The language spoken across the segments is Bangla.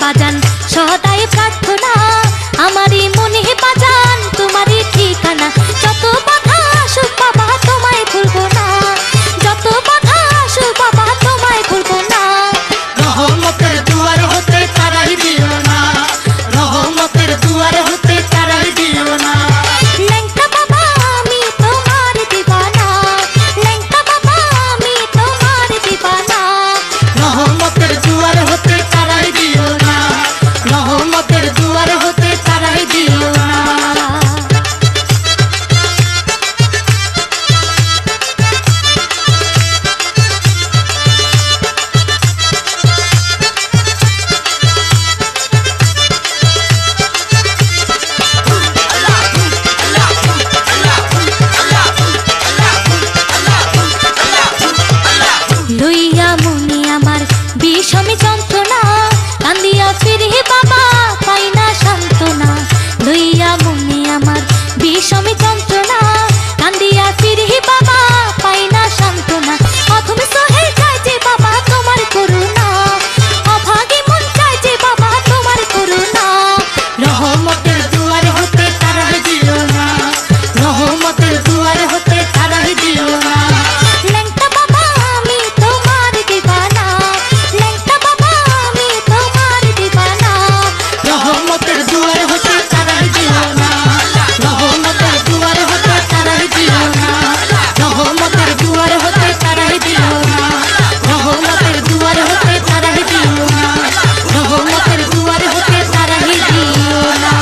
বাজান সদাই প্রার্থনা আমারই মনে বাজান তোমারই ঠিকানা যত বাধা আসুক বাবা তোমায় ভুলবো না যত বাধা আসুক বাবা তোমায় ভুলবো না রহমতের দুয়ার হতে তারাই দিও না রহমতের দুয়ার হতে তারাই দিও না ল্যাংটা বাবা আমি তোমার দিবানা ল্যাংটা বাবা আমি তোমার দিবানা রহমতের দুয়ার হতে তারাই দিও না রহমতের দুয়ার হতে তারাই দিও না লইয়া মনে আমার বিষমী যন্ত্রণা কান্দিয়া ফিরে বাবা পাই না সান্ত্বনা লইয়া মনে আমার বিষমী যন্ত্রণা কান্দিয়া ফিরে বাবা পাই না সান্ত্বনা অথম সহে যায় যে বাবা তোমার করুণা অভাগী মন চায় যে বাবা তোমার করুণা রহমতের দুয়ার হতে তারাই দিও না রহমতের দুয়ার হতে তারাই দিও না ল্যাংটা বাবা আমি তোমার দিবানা ল্যাংটা বাবা আমি তোমার দিবানা রহমতের দুয়ার হতে তারাই দিও না রহমতের দুয়ার হতে তারাই দিও না রহমতের দুয়ার হতে তারাই দিও না রহমতের দুয়ার হতে তারাই দিও না রহমতের দুয়ার হতে তারাই দিও না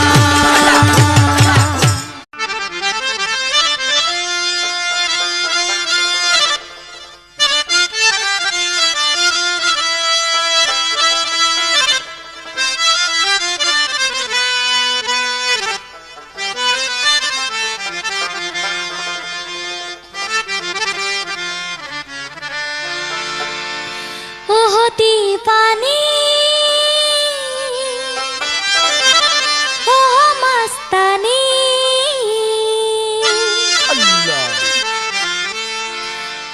ওহ দীপানি ওহ মস্তানি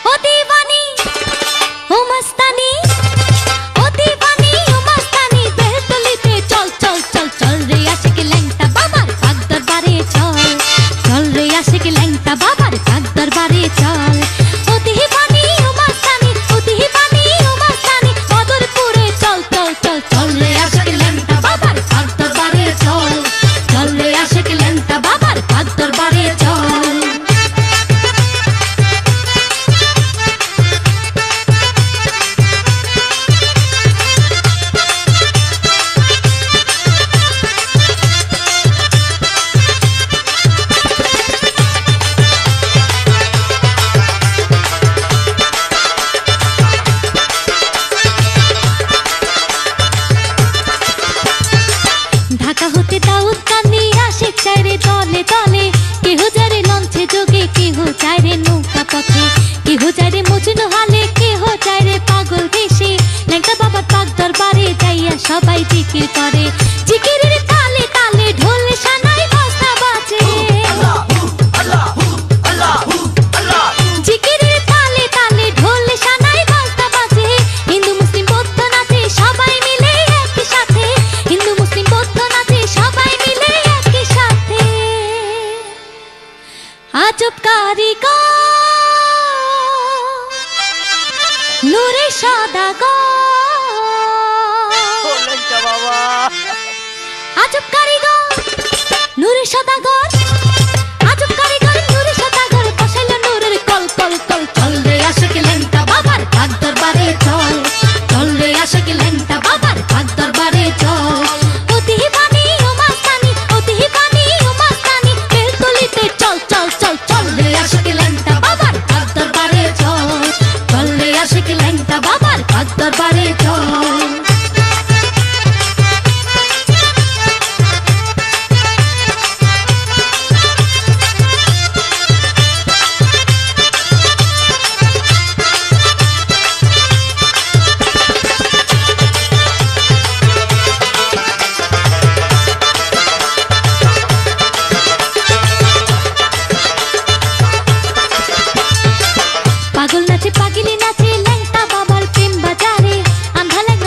ও দীপানি ও মস্তানি ও দীপানি ও মস্তানি বেলতলিতে চল চল চল চল রে আশিক ল্যাংটা বাবার পাক দরবারে চল চল রে আশিক ল্যাংটা বাবার পাক দরবারে চল ও দীপানি ও মস্তানি ও দীপানি ও মস্তানি বদরপুরে চল চল চল চল রে আশিক ল্যাংটা বাবার পাক দরবারে চল চল রে আশিক ল্যাংটা বাবার পাক দরবারে চল ঢাকা হতে দাউদ কান্দি আশিক চাইরে দলে দলে কেহ যারে লঞ্চে যোগে কেহ চাইরে নৌকা পথে কেহ চাইরে মজনু হালে কেহ চাইরে পাগল দেশে ল্যাংটা বাবার পাক দরবারে যাইয়া সবাই জিকির করে জিকিরের তালে তালে ঢোল সানাই বাজনা বাজে জিকিরের তালে তালে ঢোল সানাই বাজনা বাজে হিন্দু মুসলিম বৌদ্ধ নাচে সবাই মিলে একই সাথে হিন্দু মুসলিম বৌদ্ধ নাচে সবাই মিলে একই সাথে আজব কারিগর নূরে সদাগর আজব কারিগর নূরে সদাগর আজব কারিগর নূরে সদাগর বসাইল নূরের কল কল কল চল রে আশিক ল্যাংটা বাবার পাক দরবারে চল চল রে আশিক ল্যাংটা বাবার পাক দরবারে চল ও দীপানি ও মস্তানি ও দীপানি ও মস্তানি বেলতলিতে চল চল চল চল রে আশিক ল্যাংটা বাবার পাক দরবারে চল চল রে আশিক ল্যাংটা বাবার পাক দরবারে চল পাগল নাচে পাগিলি নাচে ল্যাংটা বাবার প্রেম বাজারে আন্ধা লাগলে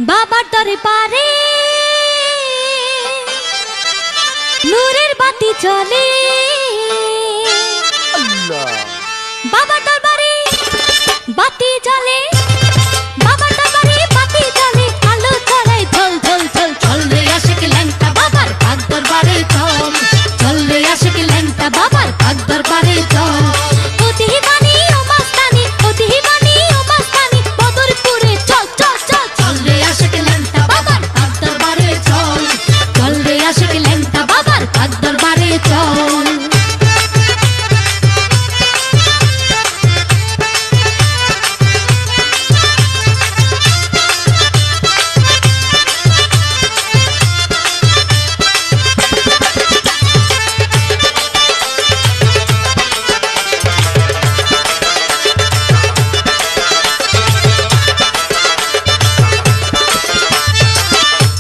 বাবার দরবারে নূরের বাতি জ্বলে বাবার দরবারে বাতি জ্বলে বাবার দরবারে বাতি জ্বলে আলো ছড়াই ঝল ঝল ঝল ঝল রে আশিক ল্যাংটা বাবার পাক দরবারে চল চল রে আশিক ল্যাংটা বাবার পাক দরবারে চল অতি বাণী ও মাস্তানি অতি বাণী ও মাস্তানি বদরপুরে চল চল চল চল রে আশিক ল্যাংটা বাবার পাক দরবারে চল চল রে আশিক ল্যাংটা বাবার পাক দরবারে চল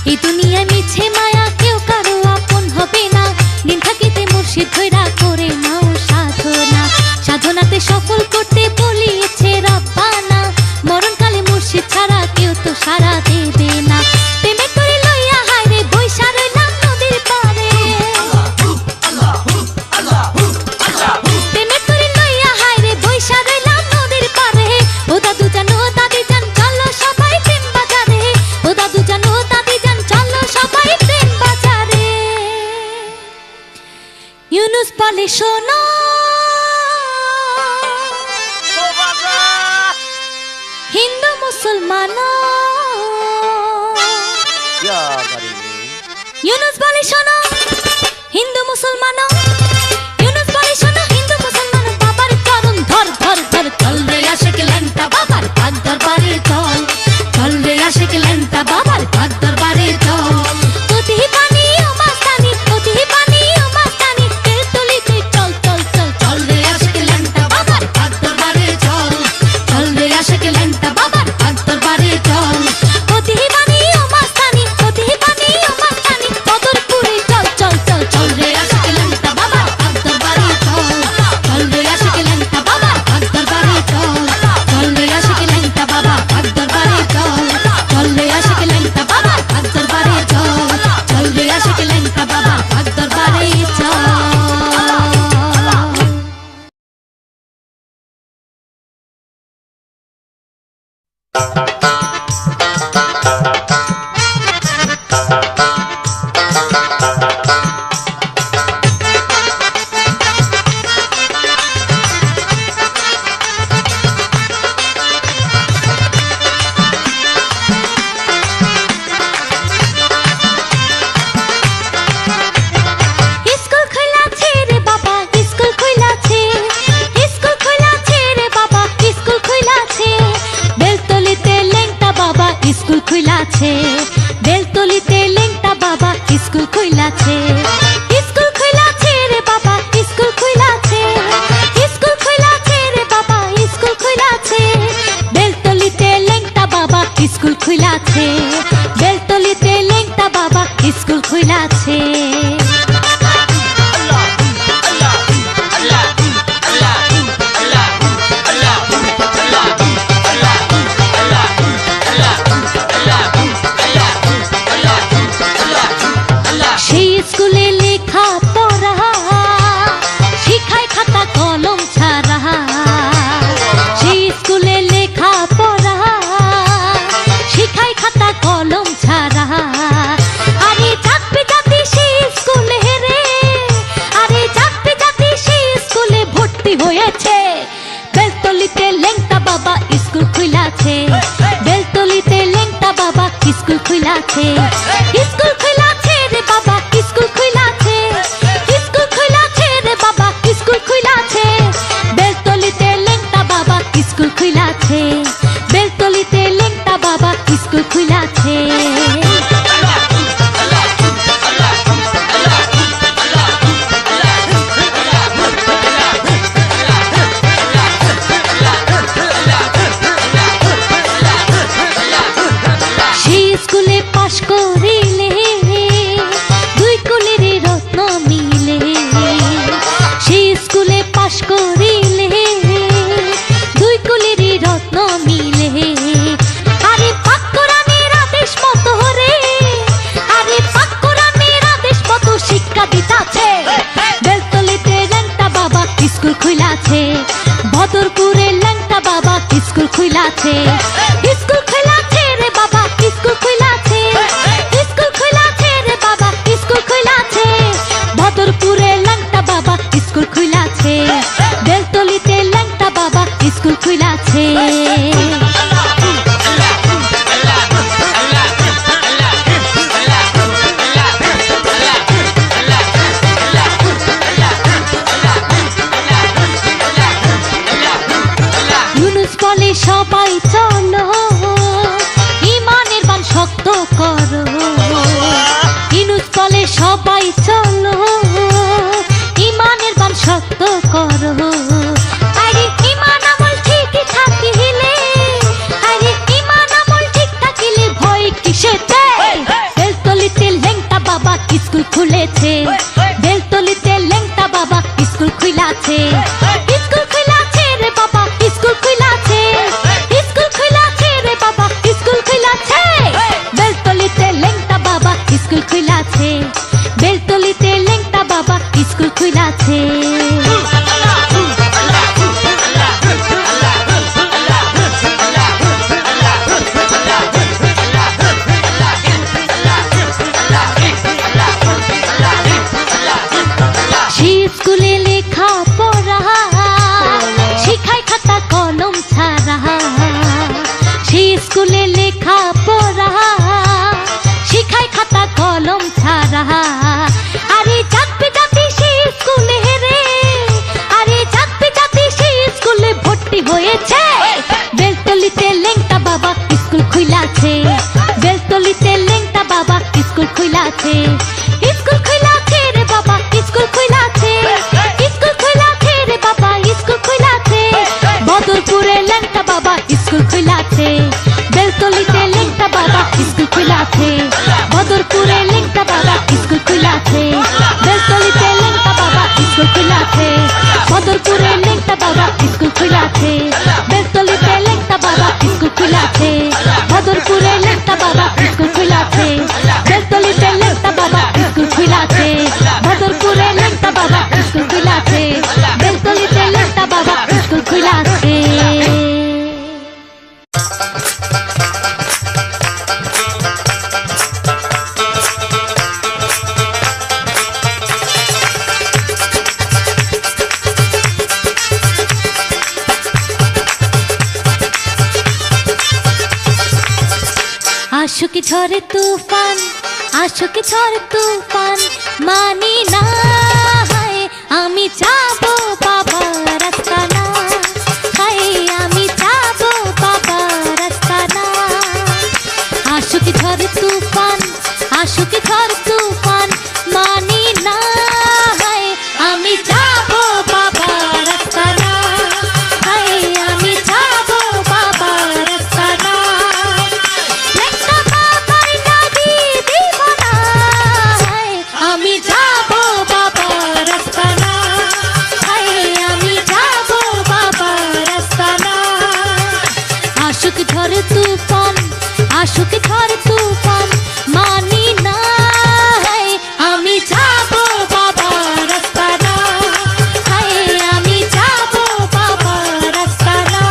এই দুনিয়ায় মিছে মায়া কেউ কারো আপন হবে না দিন থাকিতে মুর্শিদ ধইরা করে নাও সাধনা সাধনাতে সফল করতে বলিয়েছে রাব্বানা মরণকালে মুর্শিদ ছাড়া কেউ তো সারা দেবে না প্রেমে করে লইয়া হায়রে বৈশা রইলাম নদীর পারে প্রেমে করে লইয়া হায়রে বৈশা রইলাম নদীর পারে ও দাদু জান ও দাদি জান চলো সবাই প্রেম বাজারে ও দাদু জান ও দাদি জান চলো সবাই প্রেম বাজারে ইউনুস বলে শোনো হিন্দু মুসলমান ইউনুস বলে শোনো হিন্দু মুসলমান ইউনুস বলে শোনো হিন্দু মুসলমান বাবার চরণ ধর ধর ধর চল রে আশিক ল্যাংটা বাবার পাক দরবারে চল চল রে আশিক ল্যাংটা বাবার পাক দরবারে চল অতি পানি ও মাস্তানি অতি পানি ও মাস্তানি তেল তুলিতে চল চল চল চল রে আশিক ল্যাংটা বাবার পাক দরবারে চল চল রে আশিক ল্যাংটা বাবার পাক দরবারে চল অতি পানি ও মাস্তানি অতি পানি ও মাস্তানি বদরপুরে চল চল চল চল রে আশিক ল্যাংটা বাবার পাক দরবারে চল চল রে আশিক ল্যাংটা বাবার পাক দরবারে চল চল রে আশিক ল্যাংটা বাবার পাক দরবারে চল চল রে আশিক ল্যাংটা বাবার পাক দরবারে চল চল রে আশিক ল্যাংটা বাবার পাক দরবারে চল স্কুল খোলাছে রে বাবা স্কুল খোলাছে স্কুল খোলাছে রে বাবা স্কুল খোলাছে বেলতলিতে ল্যাংটা বাবা স্কুল খোলাছে বেলতলিতে ল্যাংটা বাবা স্কুল খোলাছে স্কুল খোলাছে রে বাবা স্কুল খোলাছে স্কুল খোলাছে রে বাবা স্কুল খোলাছে বেলতলিতে ল্যাংটা বাবা স্কুল খোলাছে বেলতলিতে ল্যাংটা বাবা স্কুল খোলাছে সেই স্কুলে লেখা পড়া শিখায় খাতা কলম ছাড়া সেই স্কুলে লেখা পড়া শিখায় খাতা কলম ছাড়া আরে থাকবে জাতি সেই স্কুলে রে আরে থাকবে জাতি সেই স্কুলে ভর্তি হয়েছে বেলতলিতে ল্যাংটা বাবা স্কুল খোলাছে বেলতলিতে ল্যাংটা বাবা স্কুল খোলাছে স্কুল খোলাছে রে বাবা স্কুল খোলাছে স্কুল খোলাছে রে বাবা স্কুল খোলাছে বেলতলিতে ল্যাংটা বাবা স্কুল খোলাছে বেলতলিতে ল্যাংটা বাবা স্কুল খোলাছে সেই স্কুলে পাশ করিলে দুই কুলের রত্ন মিলে সেই স্কুলে পাশ করিলে দুই কুলের রত্ন মিলে আরে পাক কোরআনের আদেশ খুইলাছে স্কুল খুইলাছে রে বাবা স্কুল খুইলাছে স্কুল খুইলাছে রে বাবা স্কুল খুইলাছে বদরপুরে ল্যাংটা বাবা স্কুল খুইলাছে বেলতলিতে ল্যাংটা বাবা স্কুল খুইলাছে সবাই চলো ইমানের বান শক্ত করো ইনুস বলে সবাই চলো ইমানের বান শক্ত করো আরে ইমান আমল ঠিকই থাকিলে আরে ইমান আমল ঠিক থাকিলে ভয় কিসেতে বেলতলিতে ল্যাংটা বাবা স্কুল খুলেছে বেলতলিতে ল্যাংটা বাবা স্কুল খুইলাছে স্কুল খুইলাছে রে বাবা স্কুল খুইলাছে স্কুল খুইলাছে রে বাবা স্কুল খুইলাছে বেলতলিতে ল্যাংটা বাবা স্কুল খুইলাছে বেলতলিতে ল্যাংটা বাবা স্কুল খুইলাছে স্কুলে লেখা পড়া শিখায় খাতা কলম ছাড়া সেই স্কুলে লেখা পড়া শিখায় খাতা কলম ছাড়া আরে জাতপে জাতি সেই স্কুলে রে আরে জাতপে জাতি সেই স্কুলে ভর্তি হয়েছে বেলতলিতে ল্যাংটা বাবা স্কুল খুইলাছে বেলতলিতে ল্যাংটা বাবা স্কুল খুইলাছে স্কুল খুইলাছে রে বাবা স্কুল খুইলাছে স্কুল খুইলাছে রে বাবা স্কুল খুইলাছে বদরপুরে ল্যাংটা বাবা স্কুল খুইলাছে বেলতলিতে ল্যাংটা বাবা স্কুল খুইলাছে বদরপুরে ল্যাংটা বাবা স্কুল খুইলাছে বেলতলিতে ল্যাংটা বাবা স্কুল খুইলাছে বদরপুরে ল্যাংটা বাবা স্কুল খুইলাছে বেলতলিতে ল্যাংটা বাবা স্কুল খুইলাছে বদরপুরে ল্যাংটা বাবা স্কুল খুইলাছে বেলতলিতে ল্যাংটা বাবা স্কুল খুইলাছে বদরপুরে ল্যাংটা বাবা স্কুল খুইলাছে বেলতলিতে ল্যাংটা বাবা স্কুল খুইলাছে আশুকি ঝড়ে তুফান আশুকি ঝড়ে তুফান মানি না হায় আমি যাবো বাবা রাস্তা না হায় আমি যাবো বাবা রাস্তা না আশুকি ঝড়ে তুফান আশুকি ঝড়ে তুফান মানি না হায় আমি যাবো বাবা রাস্তা না হায় আমি যাবো বাবা রাস্তা না আমি যাবো বাবা রাস্তা না হায় আমি যাবো বাবা রাস্তা না আশুক ঝড় তুফান আশুক ঝড় তুফান মানি না হায় আমি যাবো বাবা রাস্তা না হায় আমি যাবো বাবা রাস্তা না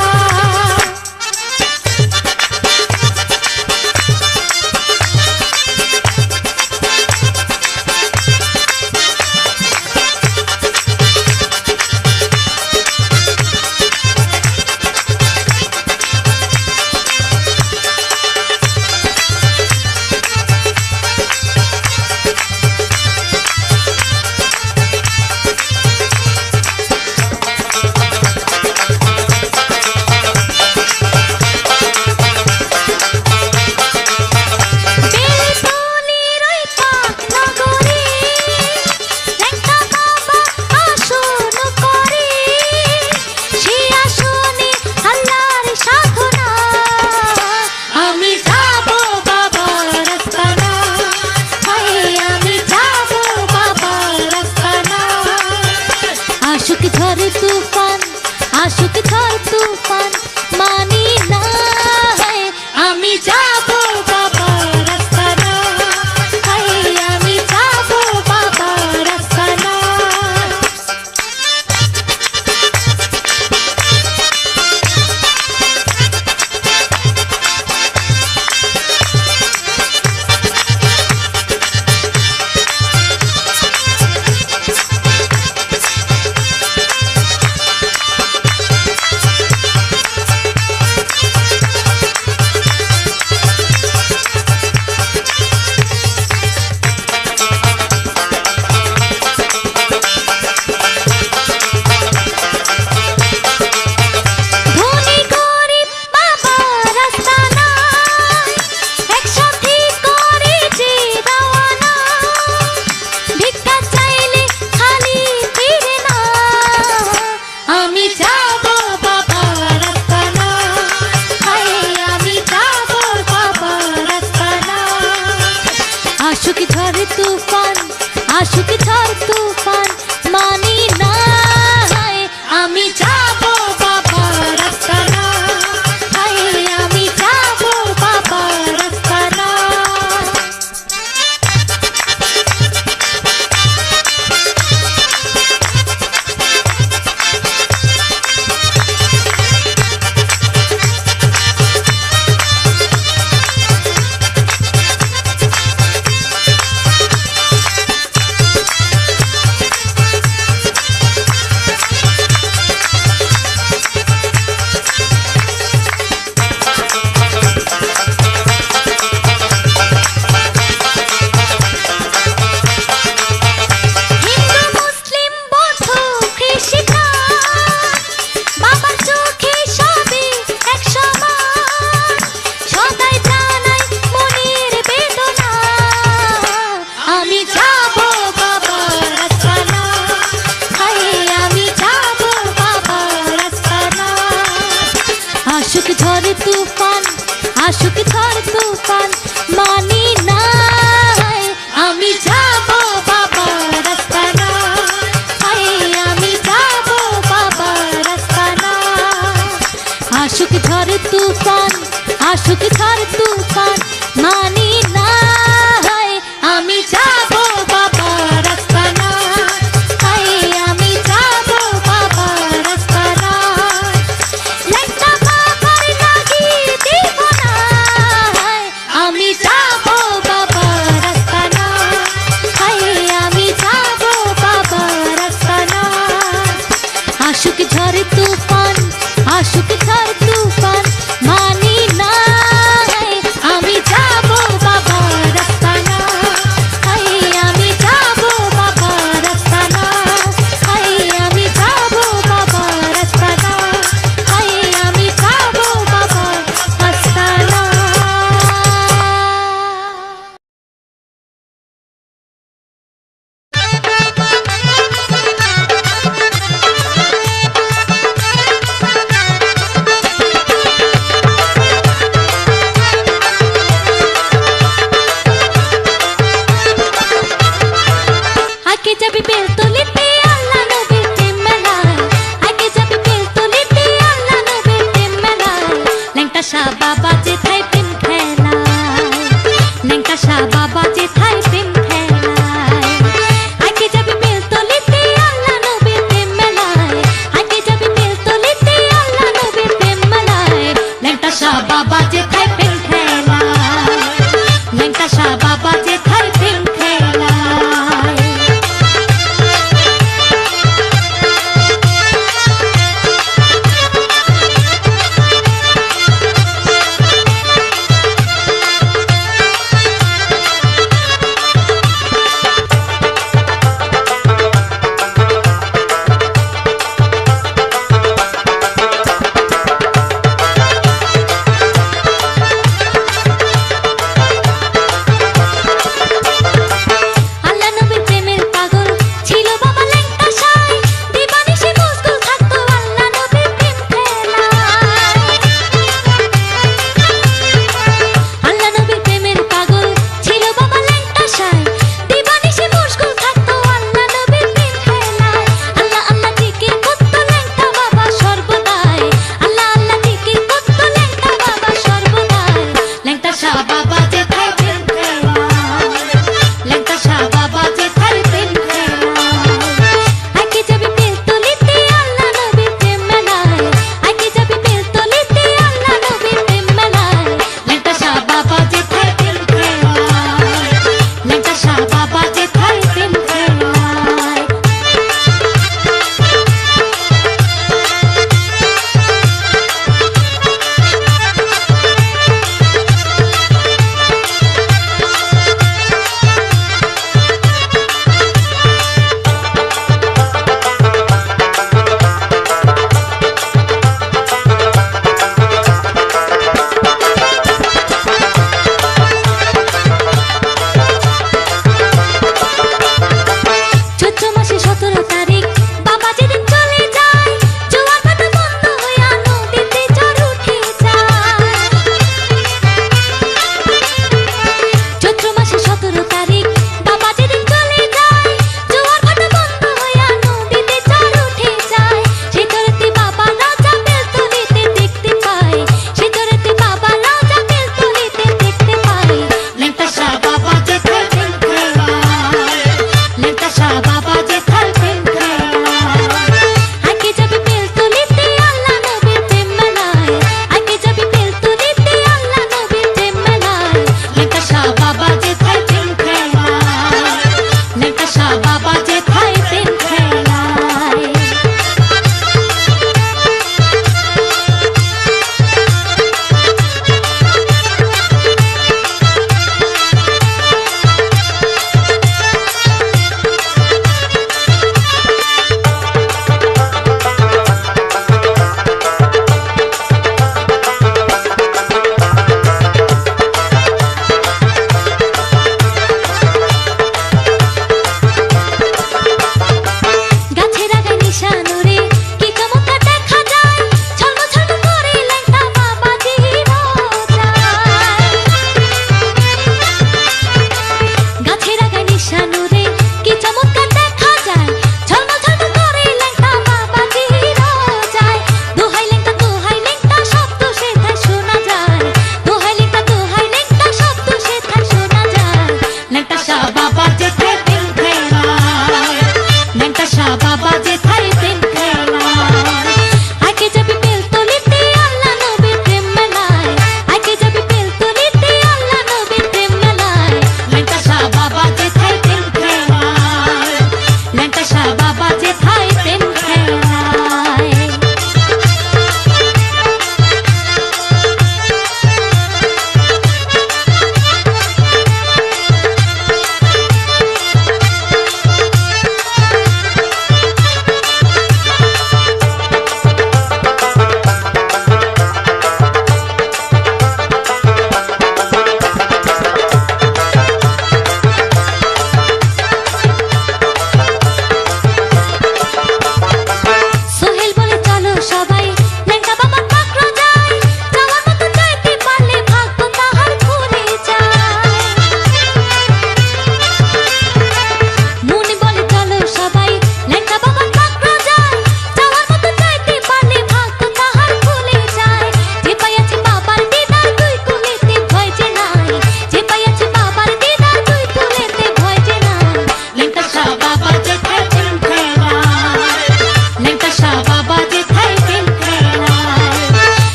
আশুক ঝড় তুফান, আশুক ঝড় তুফান মানি না। আমি যাবো বাবার আস্তানা, আমি যাবো বাবার আস্তানা। আশুক ঝড় তুফান, আশুক ঝড় তুফান মানি না। আমি যাবো বাবার আস্তানা, আমি যাবো বাবার আস্তানা। আশুক ঝড় তুফান, আশুক ঝড় তুফান মানি না। আমি যাবো বাবার আস্তানা, আমি যাবো বাবার আস্তানা। ল্যাংটা বাবার লাগি দিব না, আমি যাবো বাবার আস্তানা, আমি যাবো বাবার আস্তানা। আশুক ঝড় তুফান, আশুক ঝড় তুফান মানি না। আমি যাবো বাবার আস্তানা, আমি যাবো বাবার আস্তানা, আমি যাবো বাবার আস্তানা, আমি যাবো বাবার আস্তানা। আগে যাবি বেলতলিতে আল্লাহ নবীর প্রেম মেলায়, আগে যাবি বেলতলিতে আল্লাহ নবীর প্রেম মেলায়। ল্যাংটা শাহ বাবা যেথায় প্রেম খেলায়, ল্যাংটা শাহ বাবা যেথায় প্রেম খেলায়। আগে যাবি বেলতলিতে আল্লাহ নবীর প্রেম মেলায়, আগে যাবি বেলতলিতে আল্লাহ নবীর প্রেম মেলায়। ল্যাংটা শাহ বাবা যেথায় প্রেম খেলায়, ল্যাংটা শাহ বাবা যেথায় প্রেম খেলায়।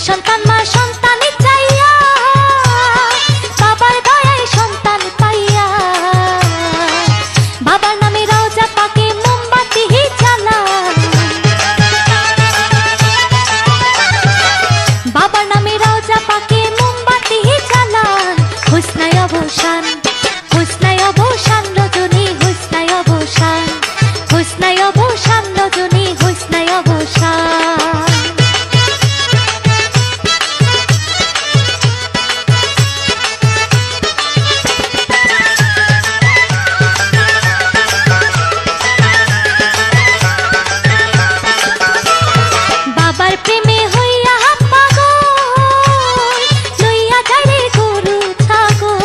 নিঃসন্তান মা সন্তানের চাইয়া, বাবার দয়ায় সন্তান পাইয়া, বাবার নামে রওজা পাকে মোমবাতি জ্বালান, বাবার নামে রওজা পাকে মোমবাতি জ্বালান। হুসনায় অবসান, হুসনায় অবসান রজনী, হুসনায় অবসান, হুসনায় অবসান রজনী, হুসনায় অবসান। বাবার প্রেমে হইয়া পাগল, লইয়া যায় রে গরু ছাগল,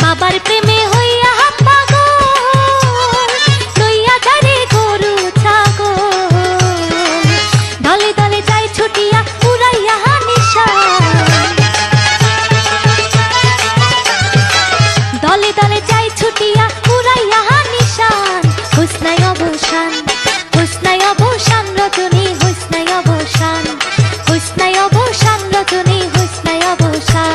বাবার প্রেমে হইয়া পাগল, লইয়া যায় রে গরু ছাগল। দলে দলে যায় ছুটিয়া উড়াইয়া নিশান, দলে দলে যায় ছুটিয়া উড়াইয়া নিশান। হুসনায় অবসান, হুসনায় অবসান রজনী, হুসনায় অবসান, হুসনায় অবসান রজনী, হুসনায় অবসান।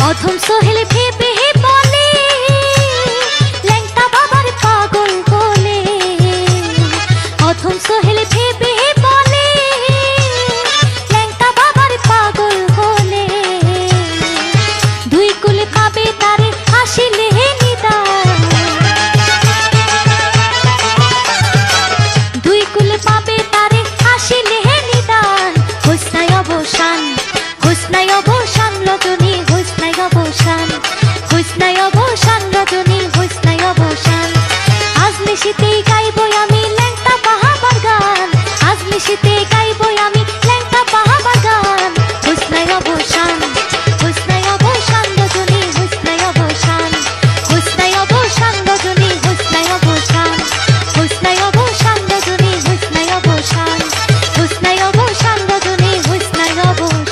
অধম সোহেল ভেবে বলে, ল্যাংটা বাবার পাগল বলে, অধম সোহেল ভেবে বলে, ল্যাংটা বাবার পাগল বলে। দুই কুলে পাবে তারে আসিলে নিদান, দুই কুলে পাবে তারে আসিলে নিদান। হুসনায় অবসান, হুসনায় অবসান রজনী, হুসনায় অবসান, হুসনায় অবসান রজনী, হুসনায় অবসান। আজ নিশিতেই গাইব আমি ল্যাংটা বাবার গান, আজ নিশিতেই গাইব আমি ল্যাংটা বাবার গান। হুসনায় অবসান, হুসনায় অবসান রজনী, হুসনায় অবসান, হুসনায় অবসান রজনী, হুসনায় অবসান, হুসনায় অবসান রজনী, হুসনায় অবসান, হুসনায় অবসান রজনী, হুসনায় অবসান।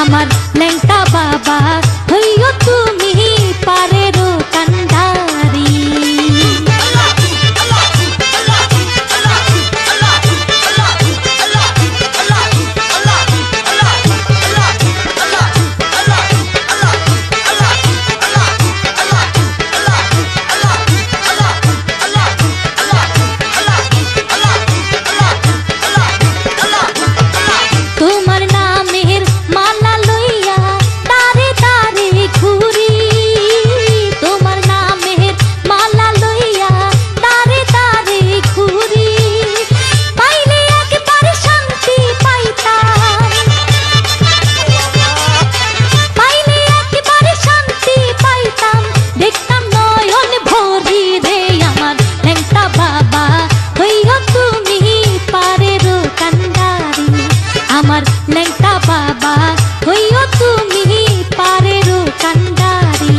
আমার ল্যাংটা বাবা হইও তুমি পারেরও কান্ডারি। তোমার নামের মালা লইয়া তারে তারে ঘুরি, তোমার নামের মালা লইয়া তারে তারে ঘুরি। পাইলে একবারে শান্তি পাইতাম, পাইলে একবারে শান্তি পাইতাম, দেখতাম নয়ন ভরি রে। আমার ল্যাংটা বাবা হইও তুমি পারেরও কান্ডারি। আমার ল্যাংটা বাবা হইও তুমি পারেরও কান্ডারি।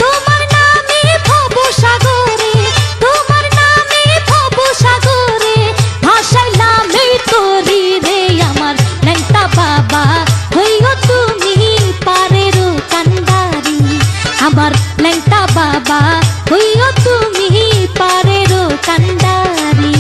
তোমার নামে ভব সাগরে, তোমার নামে ভব সাগরে ভাসাইলাম এই তরি রে। আমার ল্যাংটা বাবা হইও তুমি পারেরও কান্ডারি। আমার ল্যাংটা বাবা হইও তুমি পারেরও কান্ডারি।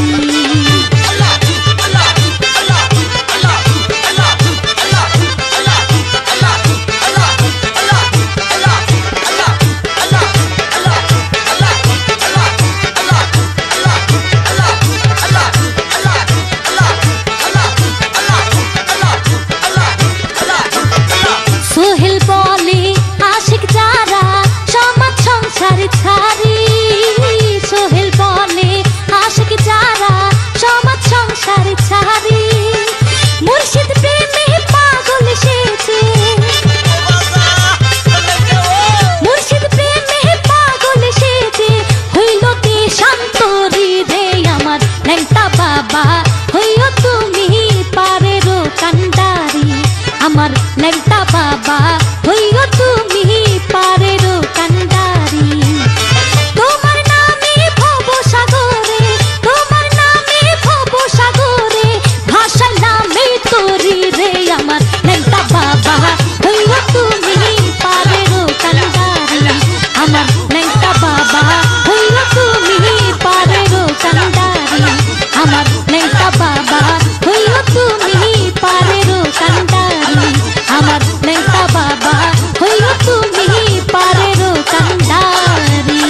সোহেল বলে আশিক যারা সমাজ সংসার ছাড়ি, সোহেল বলে আশিক যারা সমাজ সংসার ছাড়ি। মুর্শিদ প্রেমে পাগল সেজে, মুর্শিদ প্রেমে পাগল সেজে হইল কে শান্তরি রে। আমার ল্যাংটা বাবা হইও তুমি পারেরও কান্ডারি। আমার ল্যাংটা বাবা হইও তুমি পারেরও কান্ডারি। তোমার নামে ভব সাগরে, তোমার নামে ভব সাগরে ভাসাইলাম এই তরি রে। আমার ল্যাংটা বাবা হইও তুমি পারেরও কান্ডারি। আমার ল্যাংটা বাবা হইও তুমি পারেরও কান্ডারি। আমার ল্যাংটা বাবা হইও তুমি পারেরও কান্ডারি। আমার ল্যাংটা বাবা হইও তুমি পারেরও কান্ডারি।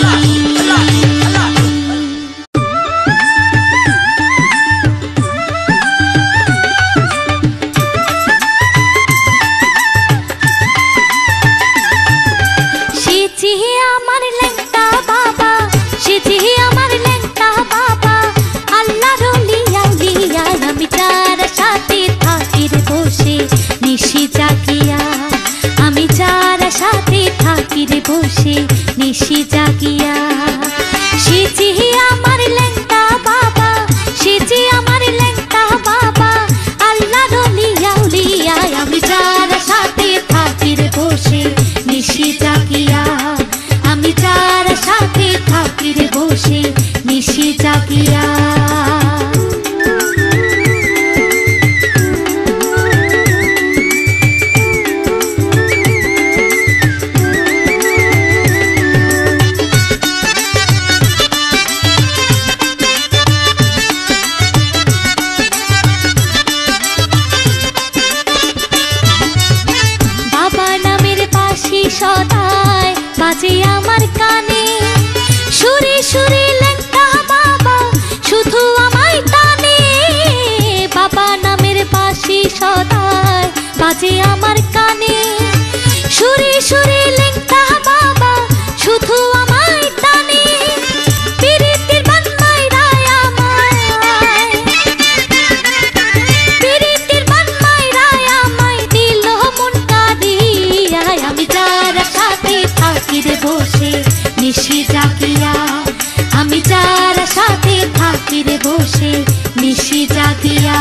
সেচি আমার ল্যাংটা বাবা, সেচি আমার ল্যাংটা বাবা, আল্লাহর ওলিয়া উলিয়া আমি যার সাথে থাকি রে বসে নিশি জাগিয়া। আমি যার সাথে থাকি রে বসে নিশি জাগিয়া। সেচি আমার ল্যাংটা বাবা, সেচি আমার ল্যাংটা বাবা, আল্লাহর ওলিয়া উলিয়া আমি যার সাথে থাকি রে বসে নিশি জাগিয়া। আমি যার সাথে থাকি রে বসে নিশি জাগিয়া। বাবা নামের বাঁশি সদায় বাজে আমার কানে, সুরে সুরে ল্যাংটা বাবা শুধু আমায় টানে। বাবা নামের বাঁশি সদায় বাজে আমার কানে, সুরে সুরে ল্যাংটা বাবা শুধু আমায় টানে। পিরিতের বান্নাই রায় আমায়, পিরিতের বান্নাই রায় আমায় দিল মন কাঁদিয়া। আমি যার সাথে থাকি রে বসে নিশি জাগিয়া। আমি যার সাথে থাকি রে বসে নিশি জাগিয়া।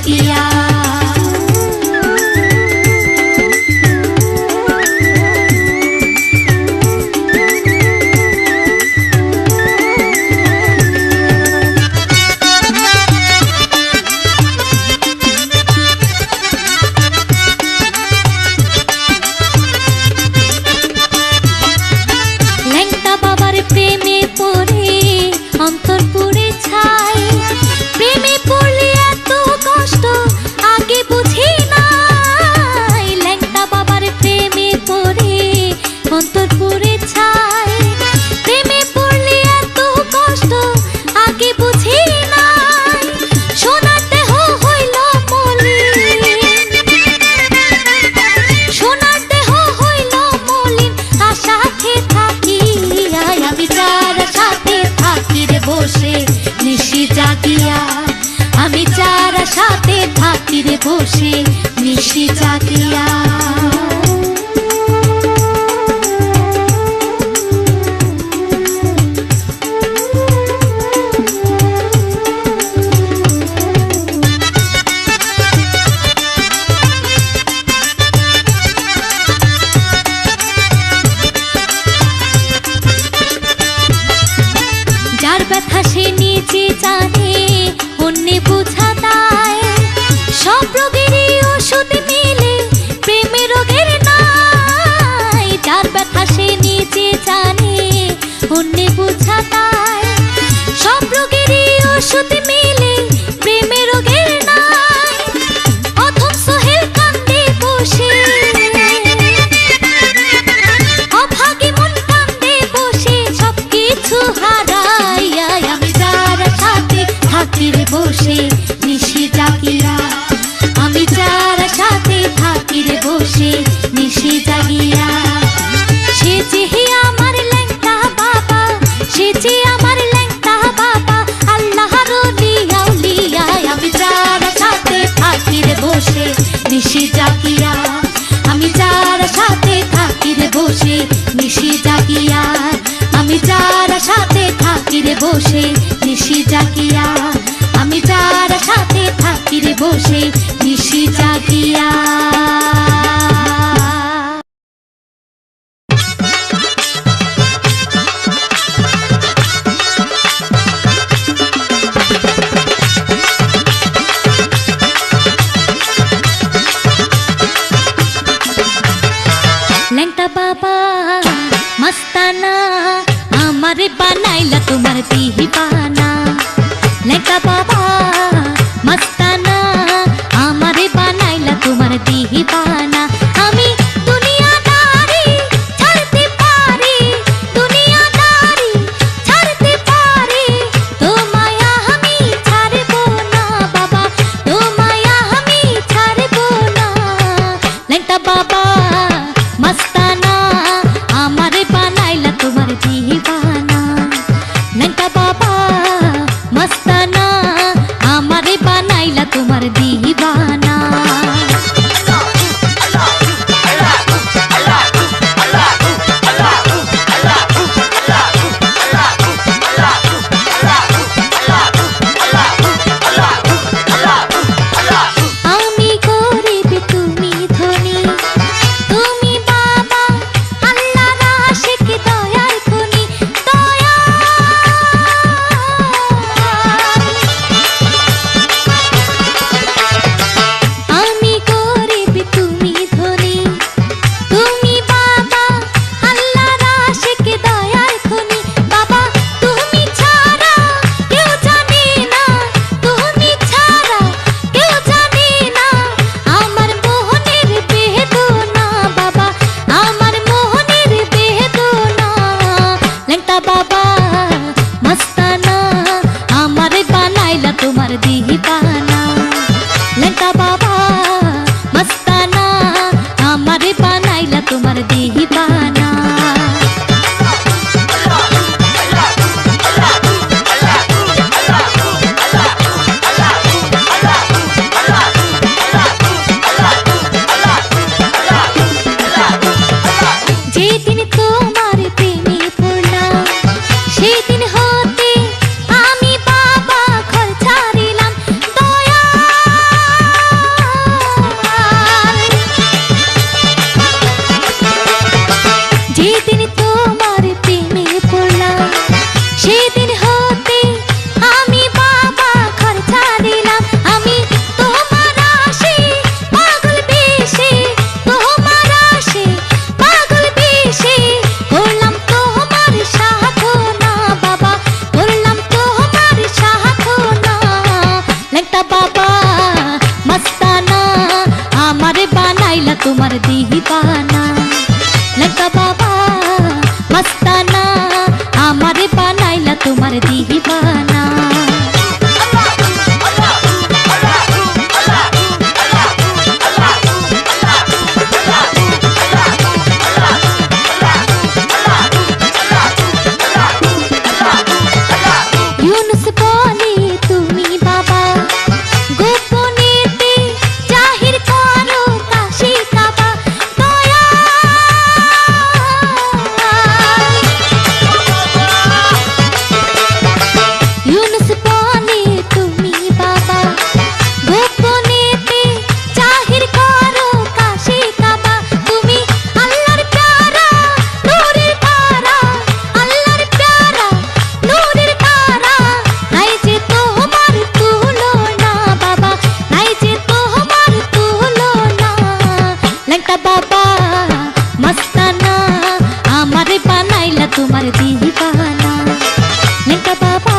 জাগিয়া। ল্যাংটা বাবার প্রেমে পড়ে অন্তর পুড়ে ছাই, প্রেমে পড়লে এত কষ্ট আগে বুঝি নাই। ল্যাংটা বাবার প্রেমে পড়ে অন্তর পুড়ে ছাই, প্রেমে পড়লে এত কষ্ট আগে বুঝি নাই। সোনার দেহ হইল মলিন, সোনার দেহ হইল মলিন, আশাতে থাকি আমি যার সাথে থাকি রে বসে নিশি জাগিয়া। আমি যার সাথে থাকি রে বসে নিশি জাগিয়া। যার ব্যথা সে নিজে জানে, অন্যে বোঝা দায়। সব রোগেরই ওষুধ মিলে প্রেমে রোগের নাই। যার ব্যথা সে নিজে জানে, অন্যে বোঝা দায়। সব রোগেরই ওষুধ মিলে প্রেমে রোগের নাই। অথম সোহেল কান্দে বসে, অভাগী মন কান্দে বসে সবকিছু হারাইয়া। আমি যার সাথে থাকি রে বসে নিশি জাগিয়া। আমি যার সাথে থাকি রে বসে নিশি জাগিয়া। সে যে আমার ল্যাংটা বাবা, সে যে আমার ল্যাংটা বাবা, আল্লাহর ওলিয়া উলিয়া। আমি যার সাথে থাকি রে বসে নিশি জাগিয়া। আমি যার সাথে থাকি রে বসে নিশি জাগিয়া। আমি যার সাথে থাকি রে বসে নিশি জাগিয়া। আমি যার সাথে থাকি রে বসে নিশি জাগিয়া। ল্যাংটা বাবা মস্তানা, আমারে বানাইলা তোমার দিবানা। ল্যাংটা বাবা মস্তানা, আমারে বানাইলা তোমার দিবানা। আমি দুনিয়াদারি ছাড়তে পারি, দুনিয়াদারি ছাড়তে পারি, তোমায় আমি ছাড়বো না বাবা, তোমায় আমি ছাড়বো না। ল্যাংটা বাবা মস্তানা, আমারে বানাইলা তোমার দিবানা। ল্যাংটা বাবা মস্তানা, আমারে বানাইলা তোমার দিবানা। আমি গরিব তুমি ধনী, তুমি বাবা আল্লাহর আশিক দয়ার খনি, দয়া। আমি গরিব তুমি ধনী, তুমি বাবা আল্লাহর আশিক দয়ার খনি। বাবা তুমি ছাড়া কেউ জানে না, তুমি ছাড়া কেউ জানে না আমার মোহনের বেদনা বাবা, আমার মোহনের বেদনা। ল্যাংটা বাবা মস্তানা, আমারে বানাইলা তোমার দিবানা। ল্যাংটা বাবা মস্তানা, আমারে বানাইলা তোমার দিবানা। যেদিন তোমার প্রেমে পড়লাম, সেদিন হতে আমি বাবা ঘর ছাড়িলাম। দয়া তোমার দিবানা লেঙ্কা বাবা মস্তানা আমারে বানাইলা তোমার দিবানা ইউনুস বলে তুমি বাবা গোপনেতে জাহির করো কাশি কাবা দয়া ইউনুস বলে তুমি বাবা গোপনেতে জাহির করো কাশি কাবা তুমি আল্লাহর প্যারা নূরের তারা আল্লাহর প্যারা নূরের তারা নাই যে তোমার তুলনা বাবা নাই যে তোমার তুলনা লেঙ্কা বাবা মস্তানা আমারে বানাইলা তোমার দিবানা লেঙ্কা বাবা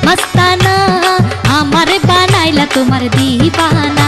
মস্তানা আমারে বানাইলা তোমার দিবানা